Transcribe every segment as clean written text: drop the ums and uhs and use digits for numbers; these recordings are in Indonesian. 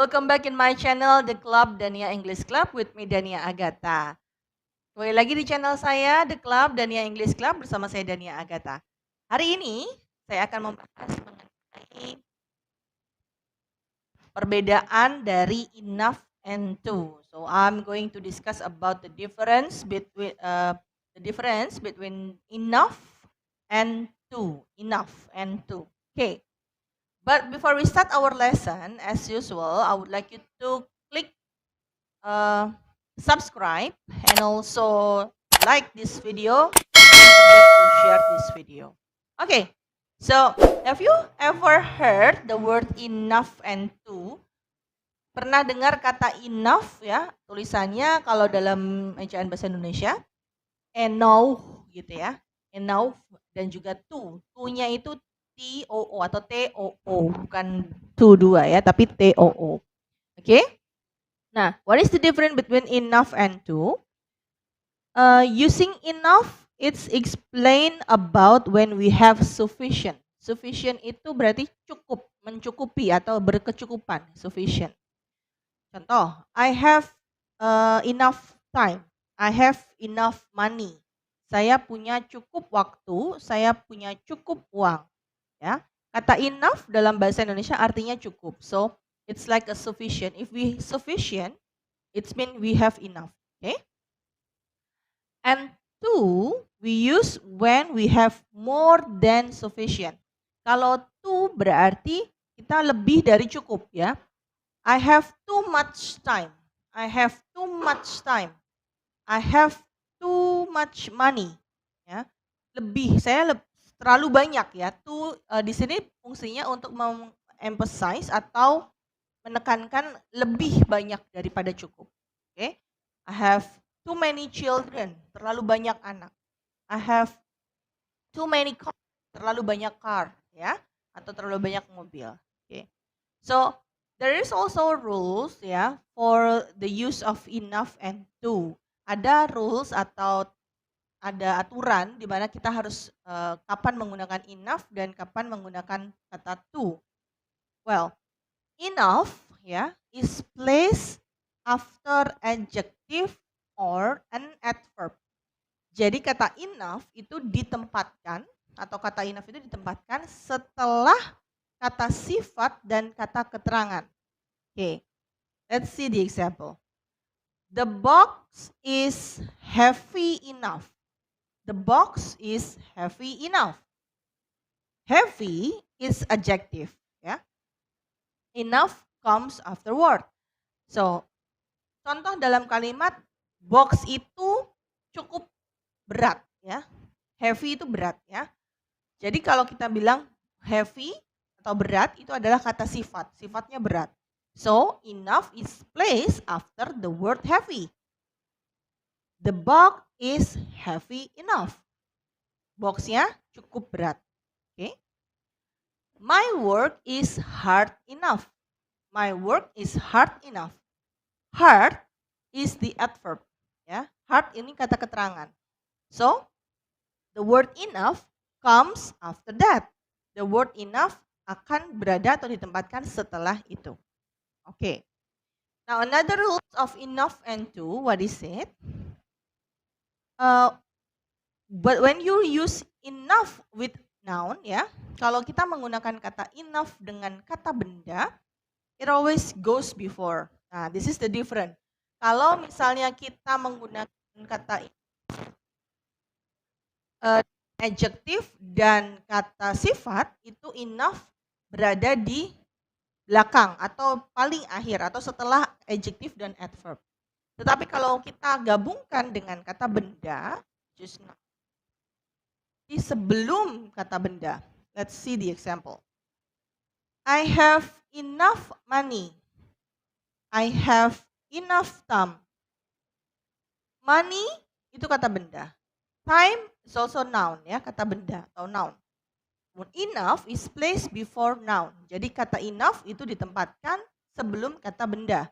Welcome back in my channel, The Club Dania English Club with me Dania Agatha. Kembali lagi di channel saya, The Club Dania English Club bersama saya Dania Agatha. Hari ini saya akan membahas mengenai perbedaan dari enough and to. So I'm going to discuss about the difference between enough and to. Enough and to. Okay. But before we start our lesson, as usual, I would like you to click subscribe and also like this video. Don't forget to share this video. Okay, so have you ever heard the word enough and to? Pernah dengar kata enough ya? Tulisannya kalau dalam ejaan bahasa Indonesia enough gitu ya. Enough dan juga to. To-nya itu T-O-O atau T-O-O, bukan to dua ya, tapi T-O-O. Oke? Nah, what is the difference between enough and to? Using enough, it's explain about when we have sufficient. Sufficient itu berarti cukup, mencukupi atau berkecukupan, sufficient. Contoh, I have enough time, I have enough money. Saya punya cukup waktu, saya punya cukup uang. Ya, kata enough dalam bahasa Indonesia artinya cukup. So it's like a sufficient. If we sufficient, it means we have enough. Okay. And to we use when we have more than sufficient. Kalau to berarti kita lebih dari cukup ya. I have too much time. I have too much time. I have too much money. Ya, lebih saya terlalu banyak ya. To di sini fungsinya untuk emphasize atau menekankan lebih banyak daripada cukup. Oke. Okay? I have too many children, terlalu banyak anak. I have too many cars, terlalu banyak car ya, atau terlalu banyak mobil. Oke. Okay. So there is also rules ya for the use of enough and to. Ada rules atau ada aturan di mana kita harus kapan menggunakan enough dan kapan menggunakan kata to. Well, enough ya is placed after adjective or an adverb. Jadi kata enough itu ditempatkan atau kata enough itu ditempatkan setelah kata sifat dan kata keterangan. Okay, let's see the example. The box is heavy enough. The box is heavy enough. Heavy is adjective, ya. Enough comes afterward. So, contoh dalam kalimat box itu cukup berat, ya. Heavy itu berat, ya. Jadi kalau kita bilang heavy atau berat itu adalah kata sifat, sifatnya berat. So, enough is placed after the word heavy. The box is heavy enough. Boxnya cukup berat. Oke. Okay. My work is hard enough. My work is hard enough. Hard is the adverb. Ya, hard ini kata keterangan. So, the word enough comes after that. The word enough akan berada atau ditempatkan setelah itu. Oke. Okay. Now another rules of enough and to, what is it? But when you use enough with noun ya, kalau kita menggunakan kata enough dengan kata benda, it always goes before. Nah, this is the difference. Kalau misalnya kita menggunakan kata adjective dan kata sifat, itu enough berada di belakang atau paling akhir atau setelah adjective dan adverb. Tetapi kalau kita gabungkan dengan kata benda, just now, di sebelum kata benda. Let's see the example. I have enough money. I have enough time. Money itu kata benda. Time is also noun ya, kata benda atau noun. Enough is placed before noun. Jadi kata enough itu ditempatkan sebelum kata benda.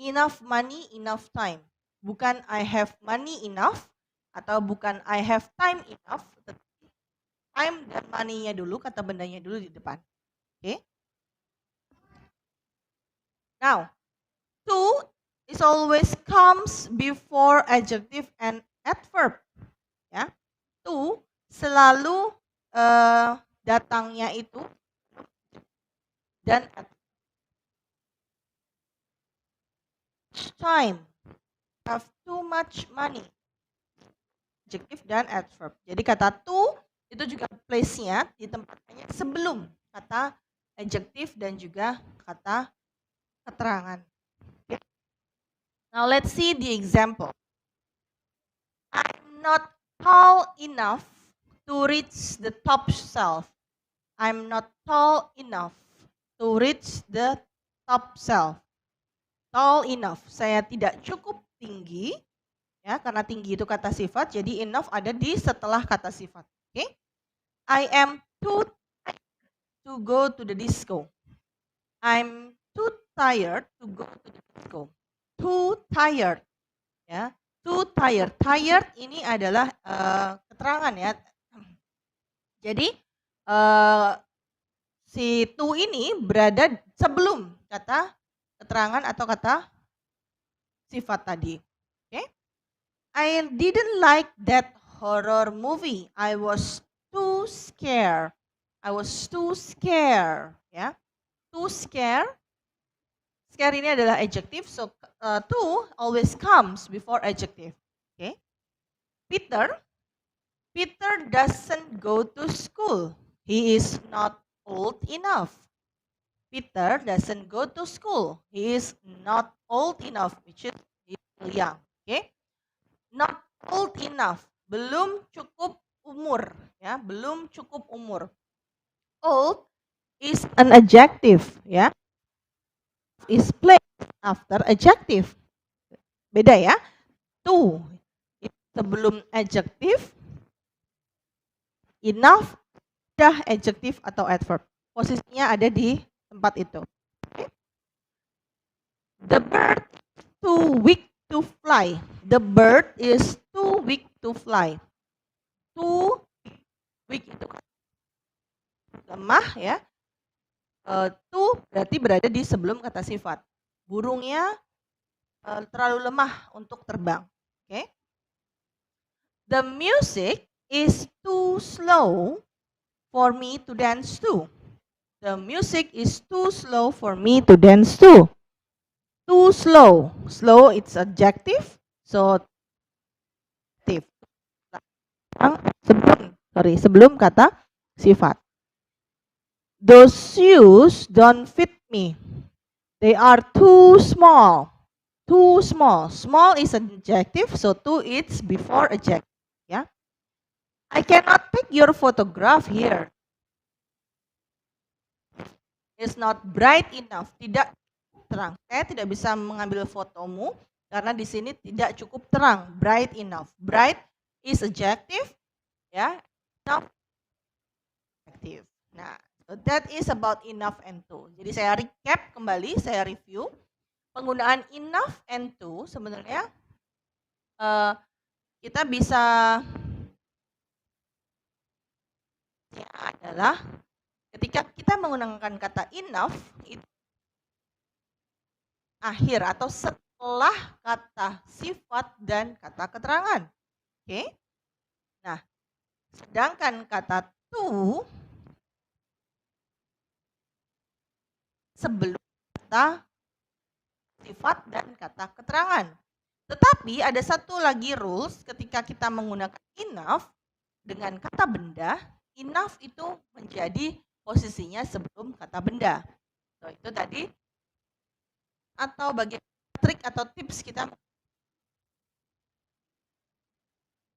Enough money, enough time. Bukan I have money enough atau bukan I have time enough. Time dan money-nya dulu, kata bendanya dulu di depan. Oke. Okay. Now, to is always comes before adjective and adverb. Ya, to selalu datangnya itu dan time, have too much money. Adjective dan adverb. Jadi kata to itu juga place-nya di tempatnya sebelum kata adjective dan juga kata keterangan. Okay. Now let's see the example. I'm not tall enough to reach the top shelf. I'm not tall enough to reach the top shelf. Tall enough, saya tidak cukup tinggi. Ya, karena tinggi itu kata sifat, jadi enough ada di setelah kata sifat. Oke? Okay? I am too tired to go to the disco. I'm too tired to go to the disco. Too tired. Ya, too tired. Tired ini adalah keterangan ya. Jadi si to ini berada sebelum kata keterangan atau kata sifat tadi. Oke? Okay? I didn't like that horror movie. I was too scared. I was too scared. Ya, too scared. Scare ini adalah adjective, so to always comes before adjective. Okay. Peter doesn't go to school. He is not old enough. Peter doesn't go to school. He is not old enough, which is young. Okay. Not old enough, belum cukup umur, ya, belum cukup umur. Old is an adjective, ya, is placed after adjective. Beda ya, to sebelum adjective, enough udah adjective atau adverb. Posisinya ada di tempat itu. Okay. The bird too weak to fly. The bird is too weak to fly. Too weak itu lemah ya. Too berarti berada di sebelum kata sifat. Burungnya terlalu lemah untuk terbang. Oke. Okay. The music is too slow for me to dance to. The music is too slow for me to dance to. Too slow. Slow it's adjective. So sebelum kata sifat. Those shoes don't fit me. They are too small. Too small. Small is adjective, so too it's before adjective. Ya. I cannot take your photograph here. It's not bright enough. Tidak terang. Saya tidak bisa mengambil fotomu karena di sini tidak cukup terang. Bright enough. Bright is adjective. Ya. Enough adjective. Nah, so that is about enough and to. Jadi saya recap kembali, saya review. Penggunaan enough and to sebenarnya kita bisa ya, adalah ketika kita menggunakan kata enough itu akhir atau setelah kata sifat dan kata keterangan. Oke. Nah, sedangkan kata to sebelum kata sifat dan kata keterangan. Tetapi ada satu lagi rules ketika kita menggunakan enough dengan kata benda, enough itu menjadi posisinya sebelum kata benda. So, itu tadi atau bagian trik atau tips kita.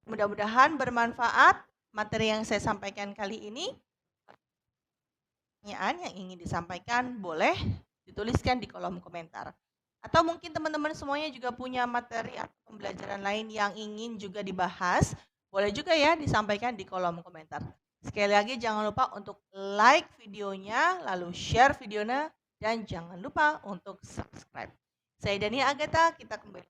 Mudah-mudahan bermanfaat materi yang saya sampaikan kali ini. Pertanyaan yang ingin disampaikan boleh dituliskan di kolom komentar. Atau mungkin teman-teman semuanya juga punya materi atau pembelajaran lain yang ingin juga dibahas, boleh juga ya disampaikan di kolom komentar. Sekali lagi jangan lupa untuk like videonya, lalu share videonya, dan jangan lupa untuk subscribe. Saya Dania Agatha, kita kembali.